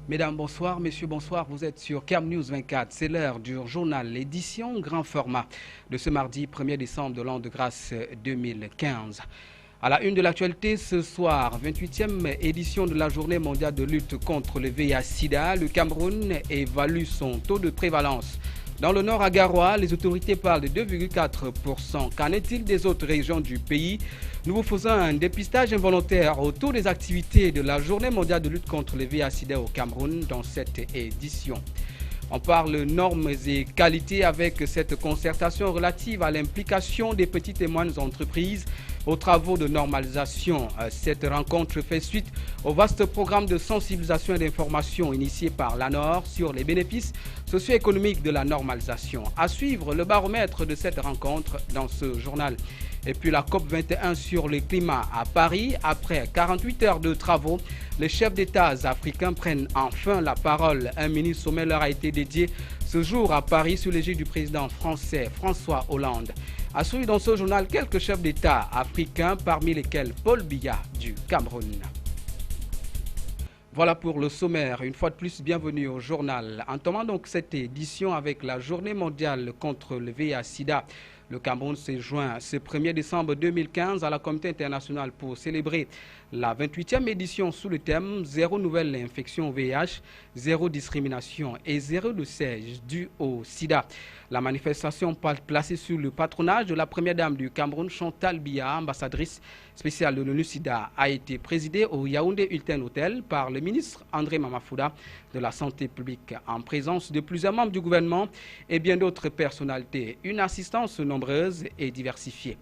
Mesdames, bonsoir. Messieurs, bonsoir. Vous êtes sur CAM News 24. C'est l'heure du journal édition grand format de ce mardi 1er décembre de l'an de grâce 2015. À la une de l'actualité ce soir, 28e édition de la journée mondiale de lutte contre le VIH-Sida, le Cameroun évalue son taux de prévalence. Dans le nord à Garoua, les autorités parlent de 2,4%. Qu'en est-il des autres régions du pays? Nous vous faisons un dépistage involontaire autour des activités de la journée mondiale de lutte contre le VIH-Sida au Cameroun dans cette édition. On parle normes et qualités avec cette concertation relative à l'implication des petites et moyennes entreprises aux travaux de normalisation. Cette rencontre fait suite au vaste programme de sensibilisation et d'information initié par l'ANOR sur les bénéfices socio-économiques de la normalisation. À suivre le baromètre de cette rencontre dans ce journal. Et puis la COP21 sur le climat à Paris. Après 48 heures de travaux, les chefs d'État africains prennent enfin la parole. Un mini-sommet leur a été dédié ce jour à Paris sous l'égide du président français François Hollande. À suivre dans ce journal quelques chefs d'État africains, parmi lesquels Paul Biya du Cameroun. Voilà pour le sommaire. Une fois de plus, bienvenue au journal. Entamant donc cette édition avec la journée mondiale contre le VIH-Sida. Le Cameroun s'est joint ce 1er décembre 2015 à la communauté internationale pour célébrer la 28e édition sous le thème « Zéro nouvelle infection au VIH, zéro discrimination et zéro décès dû au sida ». La manifestation placée sous le patronage de la première dame du Cameroun, Chantal Biya, ambassadrice spéciale de l'ONU-SIDA, a été présidée au Yaoundé Hilton Hotel par le ministre André Mamafouda de la Santé publique, en présence de plusieurs membres du gouvernement et bien d'autres personnalités. Une assistance nombreuse et diversifiée.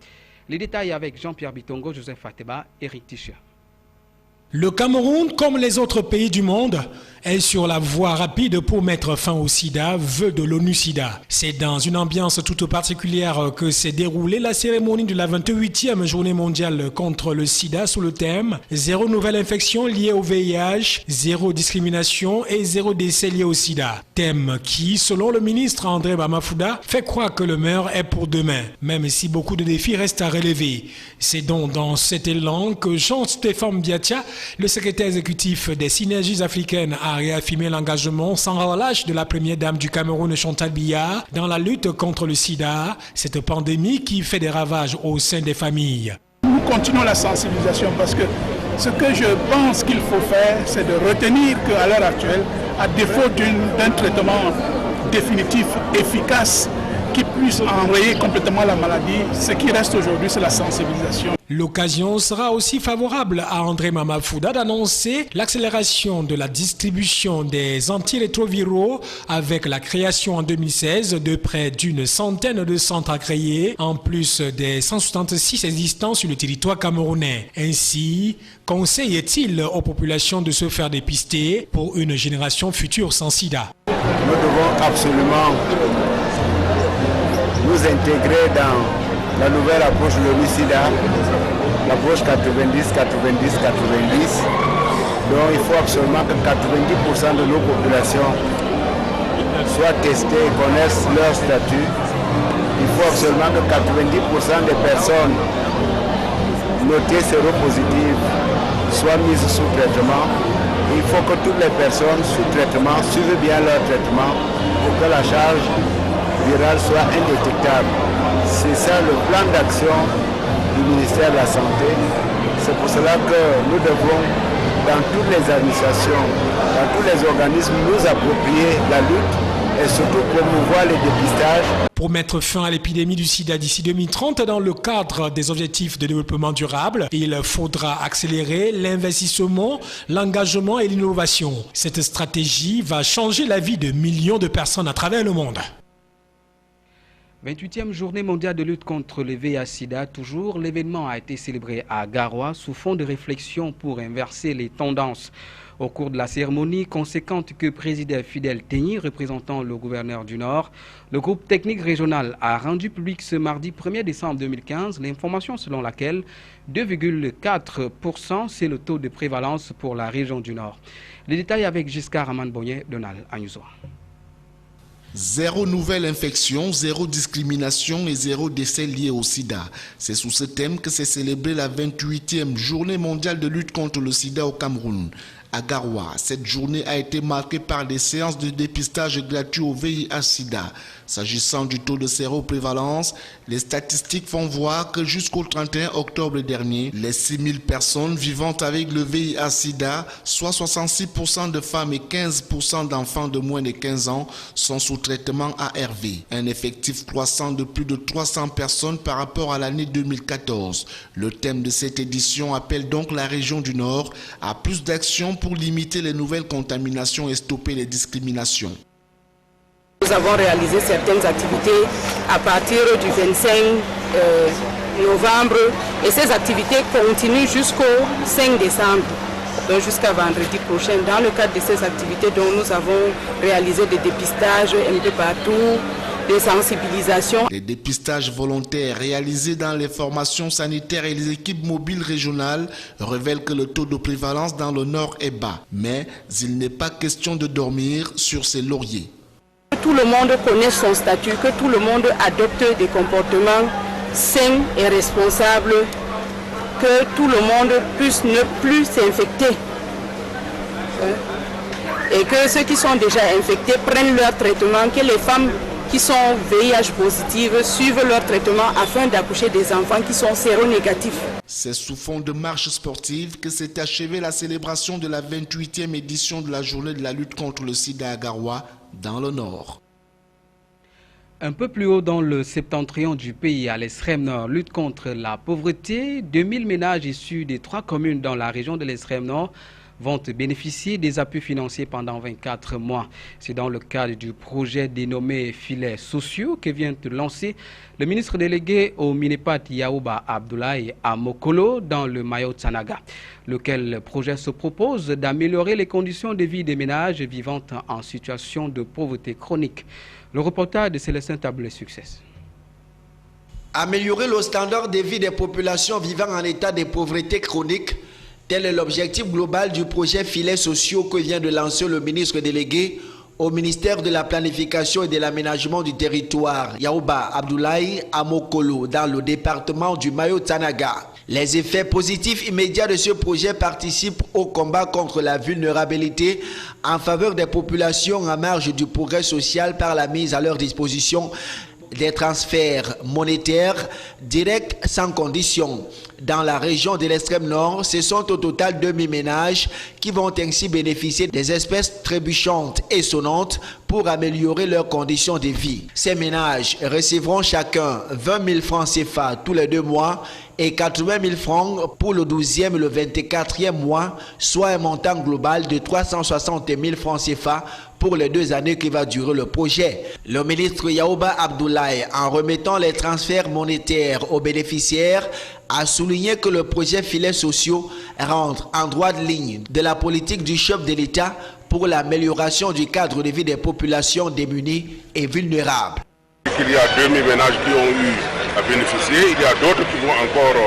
Les détails avec Jean-Pierre Bitongo, Joseph Fateba, Eric Tischer. Le Cameroun, comme les autres pays du monde, est sur la voie rapide pour mettre fin au sida, vœu de l'ONU-SIDA. C'est dans une ambiance toute particulière que s'est déroulée la cérémonie de la 28e journée mondiale contre le sida sous le thème « Zéro nouvelle infection liée au VIH, zéro discrimination et zéro décès lié au sida ». Thème qui, selon le ministre André Mamafouda, fait croire que le meilleur est pour demain, même si beaucoup de défis restent à relever. C'est donc dans cet élan que Jean-Stéphane Biatia, le secrétaire exécutif des synergies africaines, a réaffirmé l'engagement sans relâche de la première dame du Cameroun, Chantal Biya, dans la lutte contre le sida, cette pandémie qui fait des ravages au sein des familles. Nous continuons la sensibilisation parce que ce que je pense qu'il faut faire, c'est de retenir qu'à l'heure actuelle, à défaut d'un traitement définitif, efficace, qui puisse enrayer complètement la maladie, ce qui reste aujourd'hui, c'est la sensibilisation. L'occasion sera aussi favorable à André Mamafouda d'annoncer l'accélération de la distribution des antirétroviraux avec la création en 2016 de près d'une centaine de centres à créer, en plus des 166 existants sur le territoire camerounais. Ainsi, conseille-t-il aux populations de se faire dépister pour une génération future sans sida. Nous devons absolument nous intégrer dans la nouvelle approche de l'ONU-SIDA, l'approche 90-90-90. Donc il faut absolument que 90% de nos populations soient testées et connaissent leur statut. Il faut absolument que 90% des personnes notées séropositives soient mises sous traitement. Il faut que toutes les personnes sous traitement suivent bien leur traitement pour que la charge virale soit indétectable. C'est ça le plan d'action du ministère de la Santé. C'est pour cela que nous devons, dans toutes les administrations, dans tous les organismes, nous approprier la lutte et surtout promouvoir les dépistages. Pour mettre fin à l'épidémie du sida d'ici 2030 dans le cadre des objectifs de développement durable, il faudra accélérer l'investissement, l'engagement et l'innovation. Cette stratégie va changer la vie de millions de personnes à travers le monde. 28e journée mondiale de lutte contre le VIH-Sida, toujours, l'événement a été célébré à Garoua sous fond de réflexion pour inverser les tendances. Au cours de la cérémonie conséquente que présidait Fidèle Teigny, représentant le gouverneur du Nord, le groupe technique régional a rendu public ce mardi 1er décembre 2015 l'information selon laquelle 2,4% c'est le taux de prévalence pour la région du Nord. Les détails avec Giscard Aman Bonnet, Donald Agnusoa. Zéro nouvelle infection, zéro discrimination et zéro décès lié au sida. C'est sous ce thème que s'est célébrée la 28e journée mondiale de lutte contre le sida au Cameroun. À Garoua, cette journée a été marquée par des séances de dépistage gratuit au VIH-Sida. S'agissant du taux de séroprévalence, les statistiques font voir que jusqu'au 31 octobre dernier, les 6000 personnes vivant avec le VIH-Sida, soit 66% de femmes et 15% d'enfants de moins de 15 ans, sont sous traitement ARV. Un effectif croissant de plus de 300 personnes par rapport à l'année 2014. Le thème de cette édition appelle donc la région du Nord à plus d'actions pour limiter les nouvelles contaminations et stopper les discriminations. Nous avons réalisé certaines activités à partir du 25 novembre et ces activités continuent jusqu'au 5 décembre, donc jusqu'à vendredi prochain. Dans le cadre de ces activités, donc, nous avons réalisé des dépistages un peu partout, des sensibilisations. Les dépistages volontaires réalisés dans les formations sanitaires et les équipes mobiles régionales révèlent que le taux de prévalence dans le Nord est bas. Mais il n'est pas question de dormir sur ses lauriers. Que tout le monde connaisse son statut, que tout le monde adopte des comportements sains et responsables, que tout le monde puisse ne plus s'infecter. Et que ceux qui sont déjà infectés prennent leur traitement, que les femmes qui sont VIH positives suivent leur traitement afin d'accoucher des enfants qui sont séronégatifs. C'est sous fond de marche sportive que s'est achevée la célébration de la 28e édition de la journée de la lutte contre le sida à Garoua, dans le Nord. Un peu plus haut dans le septentrion du pays, à l'extrême nord, lutte contre la pauvreté. 2000 ménages issus des 3 communes dans la région de l'extrême nord vont bénéficier des appuis financiers pendant 24 mois. C'est dans le cadre du projet dénommé Filets sociaux que vient de lancer le ministre délégué au Minepat Yaouba Abdoulaye à Mokolo dans le Mayo-Tsanaga, lequel projet se propose d'améliorer les conditions de vie des ménages vivant en situation de pauvreté chronique. Le reportage de Célestin Tablé-Succès. Améliorer le standard de vie des populations vivant en état de pauvreté chronique, tel est l'objectif global du projet Filets sociaux que vient de lancer le ministre délégué au ministère de la Planification et de l'Aménagement du Territoire, Yaouba Abdoulaye à Mokolo, dans le département du Mayo-Tsanaga. Les effets positifs immédiats de ce projet participent au combat contre la vulnérabilité en faveur des populations en marge du progrès social par la mise à leur disposition des transferts monétaires directs sans condition. Dans la région de l'extrême nord, ce sont au total 2000 ménages qui vont ainsi bénéficier des espèces trébuchantes et sonnantes pour améliorer leurs conditions de vie. Ces ménages recevront chacun 20 000 francs CFA tous les 2 mois et 80 000 francs pour le 12e et le 24e mois, soit un montant global de 360 000 francs CFA pour les 2 années qui va durer le projet. Le ministre Yaouba Abdoulaye, en remettant les transferts monétaires aux bénéficiaires, a souligné que le projet Filets sociaux rentre en droite ligne de la politique du chef de l'État pour l'amélioration du cadre de vie des populations démunies et vulnérables. Il y a 2000 ménages qui ont eu à bénéficier, il y a d'autres qui vont encore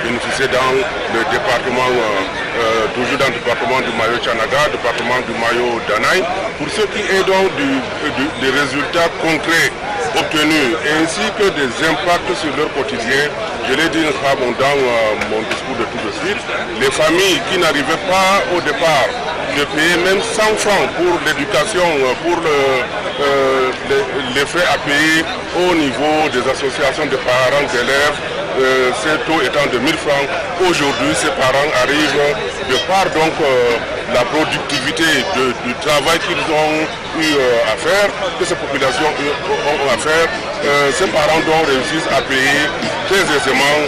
bénéficier dans le département, toujours dans le département du Mayo-Tsanaga, département du Mayo-Danaï, pour ce qui est donc des résultats concrets obtenus ainsi que des impacts sur leur quotidien. Je l'ai dit dans mon discours de tout de suite, les familles qui n'arrivaient pas au départ de payer même 100 francs pour l'éducation, pour les frais à payer au niveau des associations de parents d'élèves, ces taux étant de 1000 francs, aujourd'hui ces parents arrivent de par donc la productivité du travail qu'ils ont eu à faire, que ces populations ont à faire, ces parents donc réussissent à payer très aisément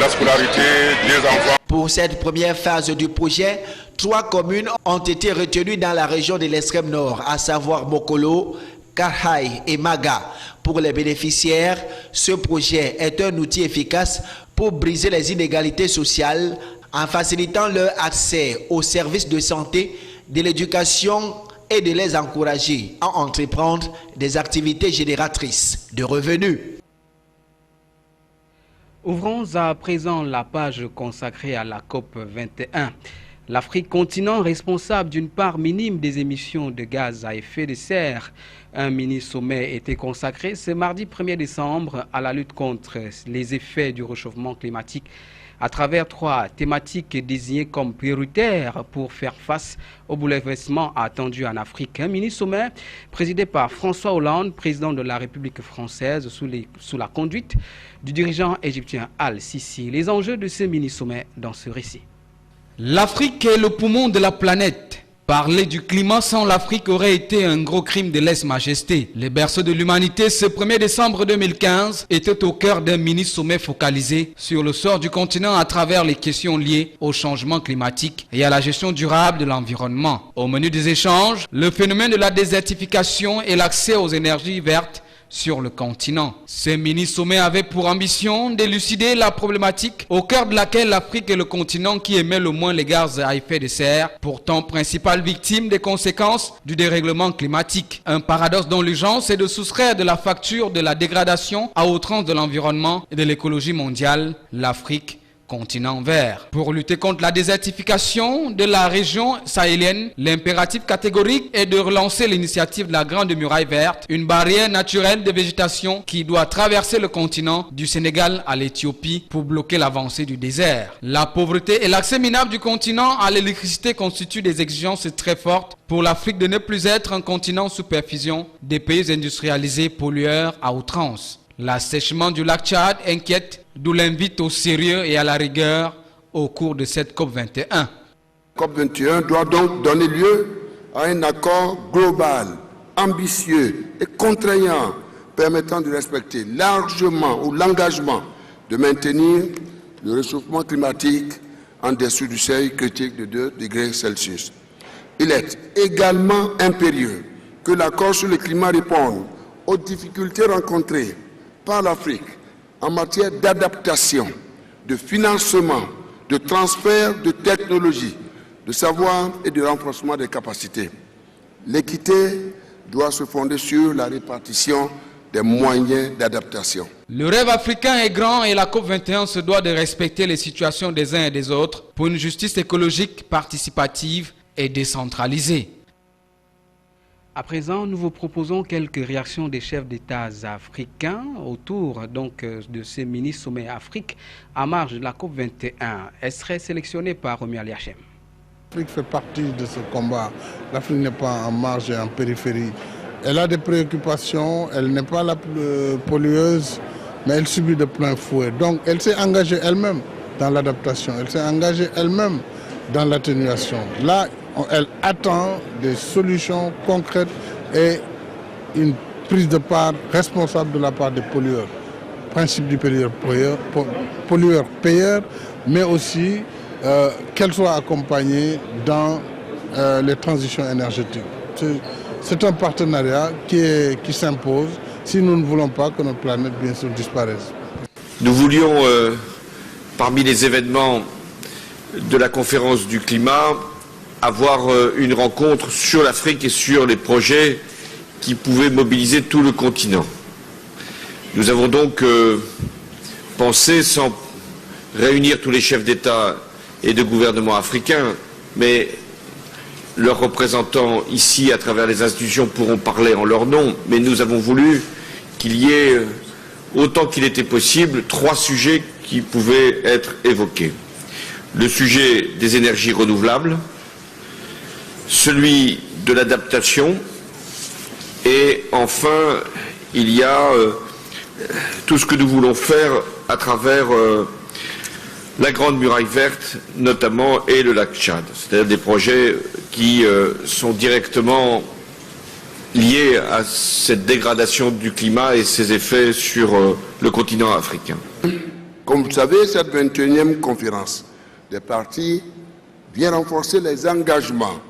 la scolarité des enfants. Pour cette première phase du projet, 3 communes ont été retenues dans la région de l'extrême nord, à savoir Mokolo, Karhaï et Maga. Pour les bénéficiaires, ce projet est un outil efficace pour briser les inégalités sociales en facilitant leur accès aux services de santé, de l'éducation et de les encourager à entreprendre des activités génératrices de revenus. Ouvrons à présent la page consacrée à la COP 21. L'Afrique, continent responsable d'une part minime des émissions de gaz à effet de serre. Un mini-sommet était consacré ce mardi 1er décembre à la lutte contre les effets du réchauffement climatique à travers 3 thématiques désignées comme prioritaires pour faire face aux bouleversements attendus en Afrique. Un mini-sommet présidé par François Hollande, président de la République française, sous la conduite du dirigeant égyptien Al-Sisi. Les enjeux de ce mini-sommet dans ce récit. L'Afrique est le poumon de la planète. Parler du climat sans l'Afrique aurait été un gros crime de lèse-majesté. Le berceau de l'humanité, ce 1er décembre 2015, était au cœur d'un mini-sommet focalisé sur le sort du continent à travers les questions liées au changement climatique et à la gestion durable de l'environnement. Au menu des échanges, le phénomène de la désertification et l'accès aux énergies vertes sur le continent. Ce mini-sommet avait pour ambition d'élucider la problématique au cœur de laquelle l'Afrique est le continent qui émet le moins les gaz à effet de serre, pourtant principale victime des conséquences du dérèglement climatique. Un paradoxe dont l'urgence est de soustraire de la facture de la dégradation à outrance de l'environnement et de l'écologie mondiale l'Afrique, continent vert. Pour lutter contre la désertification de la région sahélienne, l'impératif catégorique est de relancer l'initiative de la Grande Muraille Verte, une barrière naturelle de végétation qui doit traverser le continent du Sénégal à l'Éthiopie pour bloquer l'avancée du désert. La pauvreté et l'accès minable du continent à l'électricité constituent des exigences très fortes pour l'Afrique de ne plus être un continent sous perfusion des pays industrialisés pollueurs à outrance. L'assèchement du lac Tchad inquiète, d'où l'invite au sérieux et à la rigueur au cours de cette COP21. COP21 doit donc donner lieu à un accord global, ambitieux et contraignant, permettant de respecter largement l'engagement de maintenir le réchauffement climatique en dessous du seuil critique de 2 degrés Celsius. Il est également impérieux que l'accord sur le climat réponde aux difficultés rencontrées par l'Afrique en matière d'adaptation, de financement, de transfert de technologies, de savoir et de renforcement des capacités. L'équité doit se fonder sur la répartition des moyens d'adaptation. Le rêve africain est grand et la COP21 se doit de respecter les situations des uns et des autres pour une justice écologique participative et décentralisée. À présent, nous vous proposons quelques réactions des chefs d'État africains autour de ce mini-sommet Afrique à marge de la COP21. Elle serait sélectionnée par Romy Aliachem. L'Afrique fait partie de ce combat. L'Afrique n'est pas en marge et en périphérie. Elle a des préoccupations, elle n'est pas la plus pollueuse, mais elle subit de plein fouet. Donc elle s'est engagée elle-même dans l'adaptation, elle s'est engagée elle-même dans l'atténuation. Là, elle attend des solutions concrètes et une prise de part responsable de la part des pollueurs. Principe du pollueur-payeur, mais aussi qu'elle soit accompagnée dans les transitions énergétiques. C'est un partenariat qui s'impose si nous ne voulons pas que notre planète, bien sûr, disparaisse. Nous voulions, parmi les événements de la conférence du climat, avoir une rencontre sur l'Afrique et sur les projets qui pouvaient mobiliser tout le continent. Nous avons donc pensé, sans réunir tous les chefs d'État et de gouvernement africains, mais leurs représentants ici, à travers les institutions, pourront parler en leur nom, mais nous avons voulu qu'il y ait, autant qu'il était possible, 3 sujets qui pouvaient être évoqués. Le sujet des énergies renouvelables, celui de l'adaptation et enfin il y a tout ce que nous voulons faire à travers la Grande Muraille Verte notamment et le lac Tchad, c'est-à-dire des projets qui sont directement liés à cette dégradation du climat et ses effets sur le continent africain. Comme vous savez, cette 21e conférence des partis vient renforcer les engagements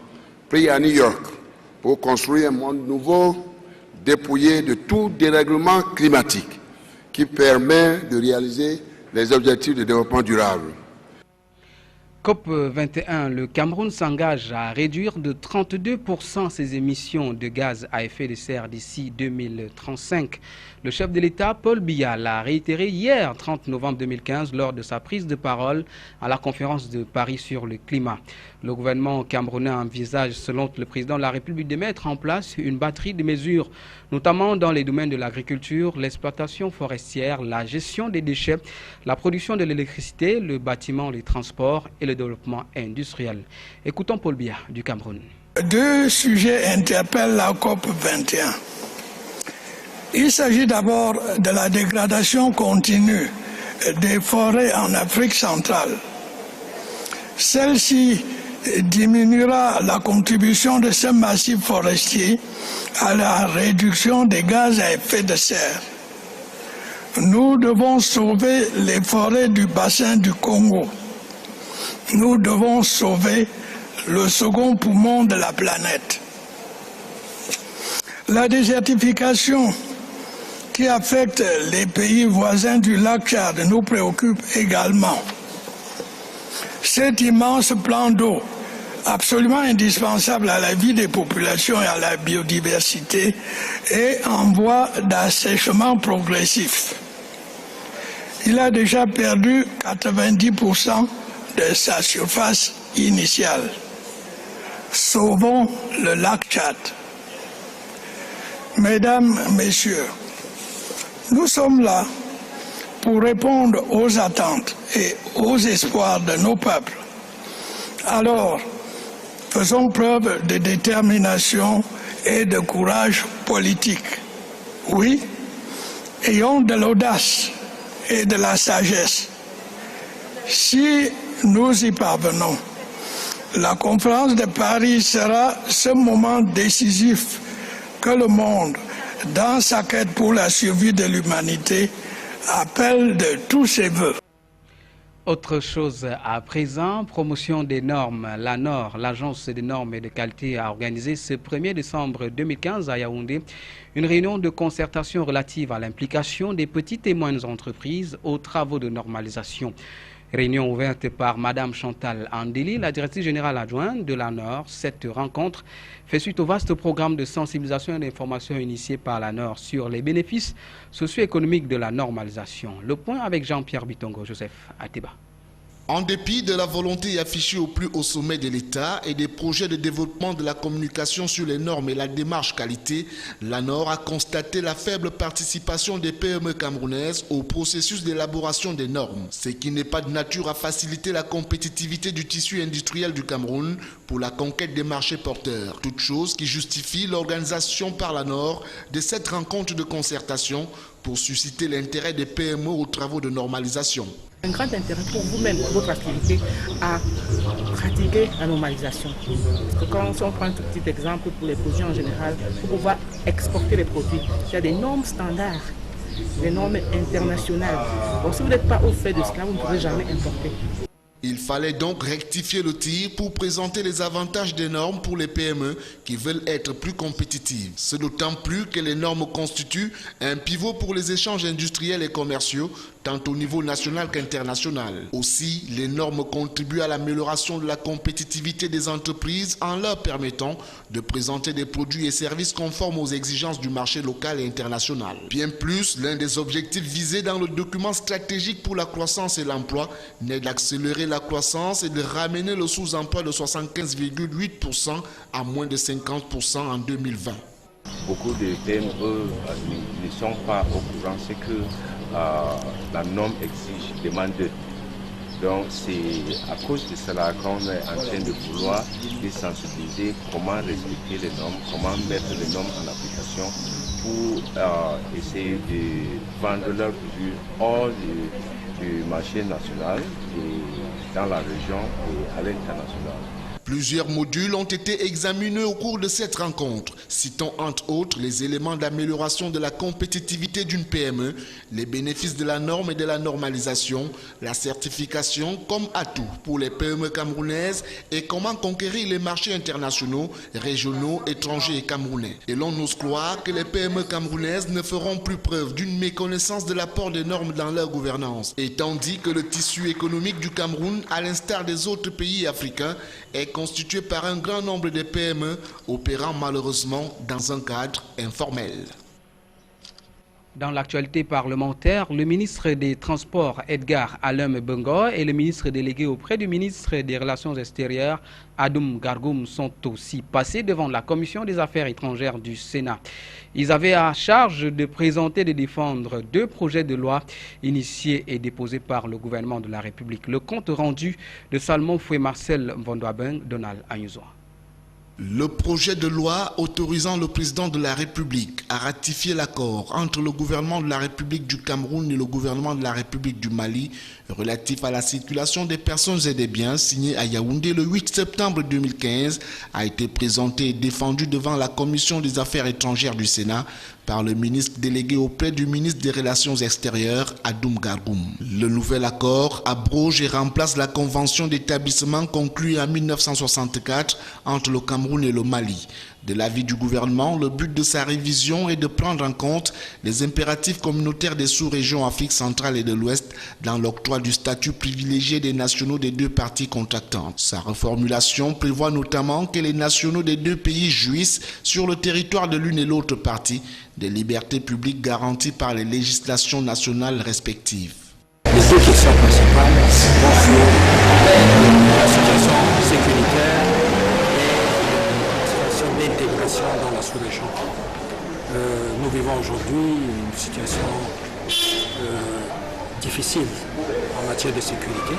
pris à New York pour construire un monde nouveau dépouillé de tout dérèglement climatique qui permet de réaliser les objectifs de développement durable. COP21, le Cameroun s'engage à réduire de 32% ses émissions de gaz à effet de serre d'ici 2035. Le chef de l'État, Paul Biya, l'a réitéré hier, 30 novembre 2015, lors de sa prise de parole à la conférence de Paris sur le climat. Le gouvernement camerounais envisage, selon le président de la République, de mettre en place une batterie de mesures, notamment dans les domaines de l'agriculture, l'exploitation forestière, la gestion des déchets, la production de l'électricité, le bâtiment, les transports et le développement industriel. Écoutons Paul Biya du Cameroun. Deux sujets interpellent la COP 21. Il s'agit d'abord de la dégradation continue des forêts en Afrique centrale. Celle-ci diminuera la contribution de ce massif forestier à la réduction des gaz à effet de serre. Nous devons sauver les forêts du bassin du Congo. Nous devons sauver le second poumon de la planète. La désertification qui affecte les pays voisins du lac Tchad nous préoccupe également. Cet immense plan d'eau, absolument indispensable à la vie des populations et à la biodiversité, est en voie d'assèchement progressif. Il a déjà perdu 90% de sa surface initiale. Sauvons le lac Tchad. Mesdames, Messieurs, nous sommes là pour répondre aux attentes et aux espoirs de nos peuples. Alors, faisons preuve de détermination et de courage politique. Oui, ayons de l'audace et de la sagesse. Si nous y parvenons, la conférence de Paris sera ce moment décisif que le monde, dans sa quête pour la survie de l'humanité, appelle de tous ses voeux. Autre chose à présent, promotion des normes. L'ANOR, l'Agence des normes et de qualité, a organisé ce 1er décembre 2015 à Yaoundé une réunion de concertation relative à l'implication des petites et moyennes entreprises aux travaux de normalisation. Réunion ouverte par Madame Chantal Andeli, la directrice générale adjointe de l'ANOR. Cette rencontre fait suite au vaste programme de sensibilisation et d'information initié par l'ANOR sur les bénéfices socio-économiques de la normalisation. Le point avec Jean-Pierre Bitongo, Joseph Ateba. En dépit de la volonté affichée au plus haut sommet de l'État et des projets de développement de la communication sur les normes et la démarche qualité, l'ANOR a constaté la faible participation des PME camerounaises au processus d'élaboration des normes, ce qui n'est pas de nature à faciliter la compétitivité du tissu industriel du Cameroun pour la conquête des marchés porteurs. Toute chose qui justifie l'organisation par l'ANOR de cette rencontre de concertation pour susciter l'intérêt des PME aux travaux de normalisation. Un grand intérêt pour vous-même, pour votre activité, à pratiquer la normalisation. Parce que quand on prend un tout petit exemple pour les produits en général, pour pouvoir exporter les produits, il y a des normes standards, des normes internationales. Donc si vous n'êtes pas au fait de cela, vous ne pourrez jamais importer. Il fallait donc rectifier le tir pour présenter les avantages des normes pour les PME qui veulent être plus compétitives. C'est d'autant plus que les normes constituent un pivot pour les échanges industriels et commerciaux, tant au niveau national qu'international. Aussi, les normes contribuent à l'amélioration de la compétitivité des entreprises en leur permettant de présenter des produits et services conformes aux exigences du marché local et international. Bien plus, l'un des objectifs visés dans le document stratégique pour la croissance et l'emploi n'est d'accélérer la croissance et de ramener le sous-emploi de 75,8% à moins de 50% en 2020. Beaucoup de PME ne sont pas au courant, c'est que la norme exige, demande d'eux. Donc c'est à cause de cela qu'on est en train de vouloir les sensibiliser comment respecter les normes, comment mettre les normes en application pour essayer de vendre leurs produits hors du marché national et dans la région et à l'international. Plusieurs modules ont été examinés au cours de cette rencontre, citant entre autres les éléments d'amélioration de la compétitivité d'une PME, les bénéfices de la norme et de la normalisation, la certification comme atout pour les PME camerounaises et comment conquérir les marchés internationaux, régionaux, étrangers et camerounais. Et l'on ose croire que les PME camerounaises ne feront plus preuve d'une méconnaissance de l'apport des normes dans leur gouvernance. Et tandis que le tissu économique du Cameroun, à l'instar des autres pays africains, est constitué par un grand nombre de PME opérant malheureusement dans un cadre informel. Dans l'actualité parlementaire, le ministre des Transports Edgar Alem Bengo et le ministre délégué auprès du ministre des Relations extérieures Adoum Gargoum sont aussi passés devant la Commission des Affaires étrangères du Sénat. Ils avaient à charge de présenter et de défendre 2 projets de loi initiés et déposés par le gouvernement de la République. Le compte rendu de Salmon Foué Marcel Vondoaben, Donald Ayuzoa. Le projet de loi autorisant le président de la République à ratifier l'accord entre le gouvernement de la République du Cameroun et le gouvernement de la République du Mali relatif à la circulation des personnes et des biens signé à Yaoundé le 8 septembre 2015 a été présenté et défendu devant la Commission des Affaires étrangères du Sénat par le ministre délégué auprès du ministre des Relations extérieures, Adoum Gargoum. Le nouvel accord abroge et remplace la convention d'établissement conclue en 1964 entre le Cameroun et le Mali. De l'avis du gouvernement, le but de sa révision est de prendre en compte les impératifs communautaires des sous-régions Afrique centrale et de l'Ouest dans l'octroi du statut privilégié des nationaux des 2 parties contractantes. Sa reformulation prévoit notamment que les nationaux des 2 pays jouissent sur le territoire de l'une et l'autre partie des libertés publiques garanties par les législations nationales respectives. Les 2 questions principales vont sur la situation sécuritaire d'intégration dans la sous-région. Nous vivons aujourd'hui une situation difficile en matière de sécurité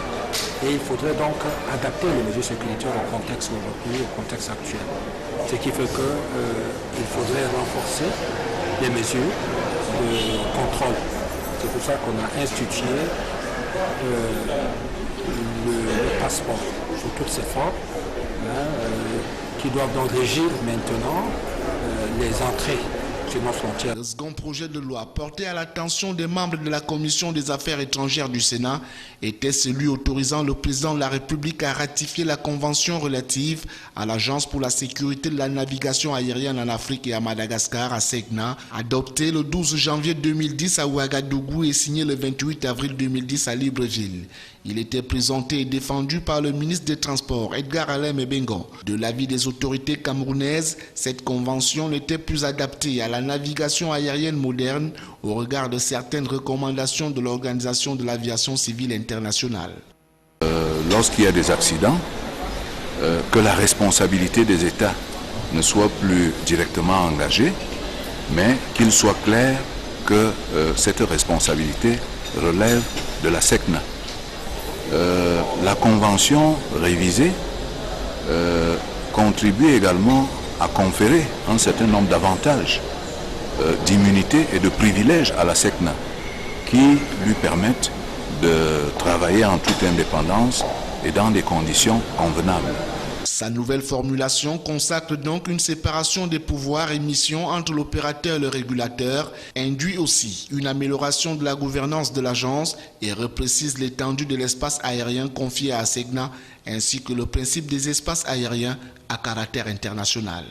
et il faudrait donc adapter les mesures sécuritaires au contexte aujourd'hui, au contexte actuel. Ce qui fait qu'il faudrait renforcer les mesures de contrôle. C'est pour ça qu'on a institué le passeport sous toutes ses formes, qui doivent donc régir maintenant les entrées sur nos frontières. Le second projet de loi porté à l'attention des membres de la Commission des Affaires étrangères du Sénat était celui autorisant le président de la République à ratifier la convention relative à l'Agence pour la sécurité de la navigation aérienne en Afrique et à Madagascar, à SECNA, adopté le 12 janvier 2010 à Ouagadougou et signé le 28 avril 2010 à Libreville. Il était présenté et défendu par le ministre des Transports, Edgar Alem Bengo. De l'avis des autorités camerounaises, cette convention n'était plus adaptée à la navigation aérienne moderne au regard de certaines recommandations de l'Organisation de l'aviation civile internationale. Lorsqu'il y a des accidents, que la responsabilité des États ne soit plus directement engagée, mais qu'il soit clair que cette responsabilité relève de la SECNA. La convention révisée contribue également à conférer un certain nombre d'avantages, d'immunité et de privilèges à la SECNA qui lui permettent de travailler en toute indépendance et dans des conditions convenables. Sa nouvelle formulation consacre donc une séparation des pouvoirs et missions entre l'opérateur et le régulateur, induit aussi une amélioration de la gouvernance de l'agence et reprécise l'étendue de l'espace aérien confié à SECNA ainsi que le principe des espaces aériens à caractère international.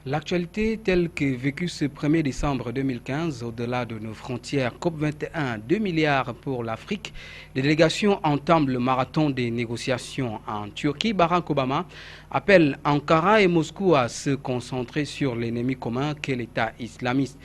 L'actualité telle que vécue ce 1er décembre 2015 au-delà de nos frontières, COP21, 2 milliards pour l'Afrique. Les délégations entament le marathon des négociations en Turquie. Barack Obama appelle Ankara et Moscou à se concentrer sur l'ennemi commun qu'est l'État islamiste.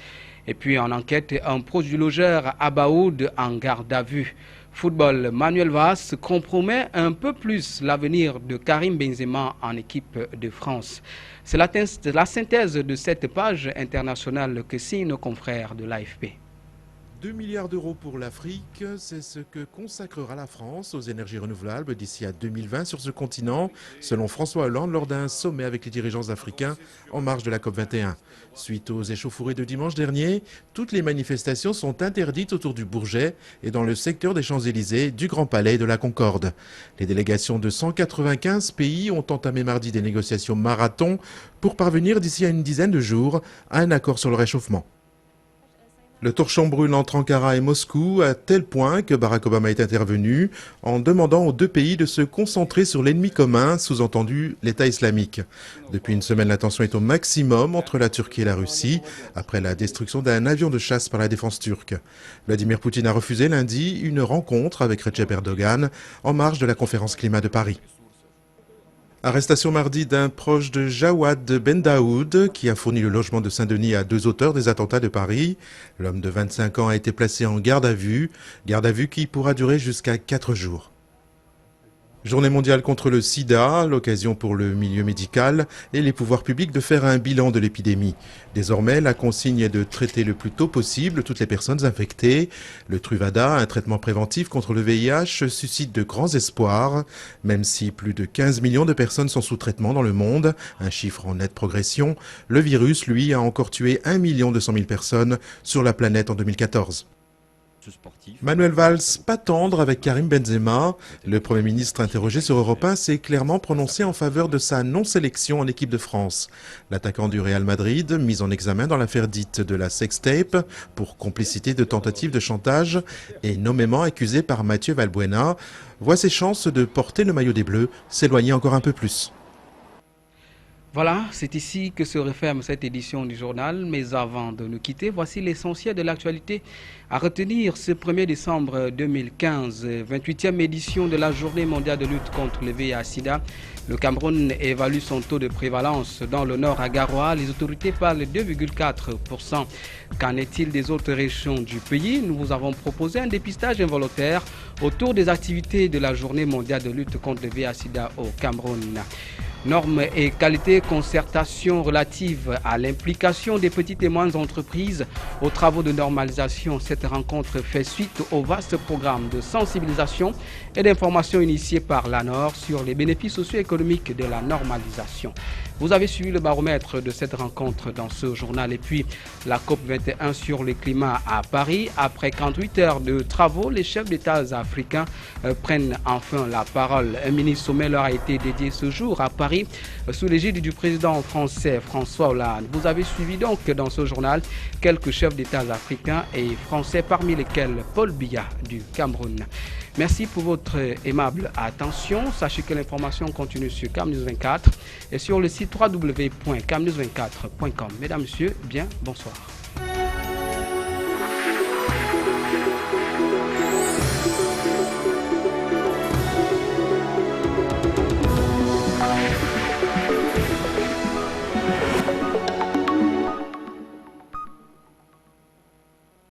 Et puis en enquête, un proche du logeur Abaoud en garde à vue. Football, Manuel Valls compromet un peu plus l'avenir de Karim Benzema en équipe de France. C'est la synthèse de cette page internationale que signent nos confrères de l'AFP. 2 milliards d'euros pour l'Afrique, c'est ce que consacrera la France aux énergies renouvelables d'ici à 2020 sur ce continent, selon François Hollande lors d'un sommet avec les dirigeants africains en marge de la COP21. Suite aux échauffourées de dimanche dernier, toutes les manifestations sont interdites autour du Bourget et dans le secteur des Champs-Élysées, du Grand Palais et de la Concorde. Les délégations de 195 pays ont entamé mardi des négociations marathon pour parvenir d'ici à une dizaine de jours à un accord sur le réchauffement. Le torchon brûle entre Ankara et Moscou à tel point que Barack Obama est intervenu en demandant aux deux pays de se concentrer sur l'ennemi commun, sous-entendu l'État islamique. Depuis une semaine, la tension est au maximum entre la Turquie et la Russie, après la destruction d'un avion de chasse par la défense turque. Vladimir Poutine a refusé lundi une rencontre avec Recep Erdogan en marge de la conférence climat de Paris. Arrestation mardi d'un proche de Jawad Ben Daoud qui a fourni le logement de Saint-Denis à 2 auteurs des attentats de Paris. L'homme de 25 ans a été placé en garde à vue qui pourra durer jusqu'à 4 jours. Journée mondiale contre le sida, l'occasion pour le milieu médical et les pouvoirs publics de faire un bilan de l'épidémie. Désormais, la consigne est de traiter le plus tôt possible toutes les personnes infectées. Le Truvada, un traitement préventif contre le VIH, suscite de grands espoirs, même si plus de 15 millions de personnes sont sous traitement dans le monde, un chiffre en nette progression. Le virus, lui, a encore tué 1 200 000 personnes sur la planète en 2014. Manuel Valls, pas tendre avec Karim Benzema. Le Premier ministre interrogé sur Europe 1 s'est clairement prononcé en faveur de sa non-sélection en équipe de France. L'attaquant du Real Madrid, mis en examen dans l'affaire dite de la sextape pour complicité de tentative de chantage et nommément accusé par Mathieu Valbuena, voit ses chances de porter le maillot des Bleus s'éloigner encore un peu plus. Voilà, c'est ici que se referme cette édition du journal. Mais avant de nous quitter, voici l'essentiel de l'actualité à retenir ce 1er décembre 2015, 28e édition de la Journée mondiale de lutte contre le VIH-Sida. Le Cameroun évalue son taux de prévalence dans le nord à Garoua. Les autorités parlent de 2,4%. Qu'en est-il des autres régions du pays? Nous vous avons proposé un dépistage involontaire autour des activités de la Journée mondiale de lutte contre le VIH-Sida au Cameroun. Normes et qualité, concertation relative à l'implication des petites et moyennes entreprises aux travaux de normalisation. Cette rencontre fait suite au vaste programme de sensibilisation et d'information initié par l'ANOR sur les bénéfices socio-économiques de la normalisation. Vous avez suivi le baromètre de cette rencontre dans ce journal. Et puis la COP21 sur le climat à Paris. Après 48 heures de travaux, les chefs d'État africains prennent enfin la parole. Un mini-sommet leur a été dédié ce jour à Paris sous l'égide du président français François Hollande. Vous avez suivi donc dans ce journal quelques chefs d'État africains et français, parmi lesquels Paul Biya du Cameroun. Merci pour votre aimable attention. Sachez que l'information continue sur CamNews 24 et sur le site www.camnews24.com. Mesdames, Messieurs, bien, bonsoir.